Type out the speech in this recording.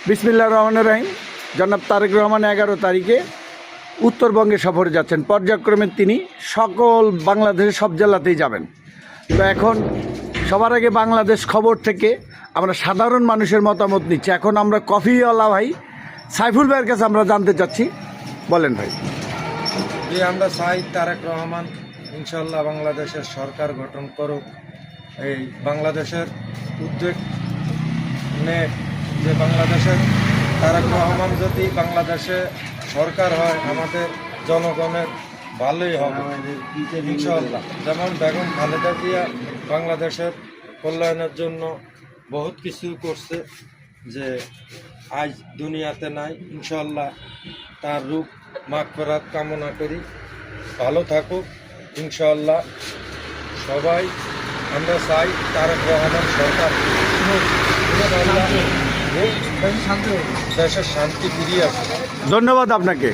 বিসমিল্লাহির রহমানির রহিম। জনাব তারেক রহমান 11 তারিখে উত্তরবঙ্গে সফরে যাচ্ছেন। পর্যায়ক্রমে তিনি সকল বাংলাদেশের সব জেলাতেই যাবেন। তো এখন সবার আগে বাংলাদেশ খবর থেকে আমরা সাধারণ মানুষের মতামত নিচ্ছি। এখন আমরা কফিওয়ালা ভাই সাইফুল ভাইয়ের কাছে আমরা জানতে চাচ্ছি। বলেন ভাই। যে আমরা চাই তারেক রহমান ইনশাল্লাহ বাংলাদেশের সরকার গঠন করুক। এই বাংলাদেশের উদ্যোগ নিয়ে যে বাংলাদেশের তারেক রহমান যদি বাংলাদেশে সরকার হয় আমাদের জনগণের ভালোই হবে ইনশাল্লাহ। যেমন বেগম খালেদা জিয়া বাংলাদেশের কল্যাণের জন্য বহুত কিছু করছে, যে আজ দুনিয়াতে নাই। ইনশাল্লাহ তার রূপ মাগফিরাত কামনা করি, ভালো থাকুক ইনশাল্লাহ। সবাই আমরা চাই তারেক রহমান সরকার দেশের শান্তি ফিরিয়ে আসে। ধন্যবাদ আপনাকে।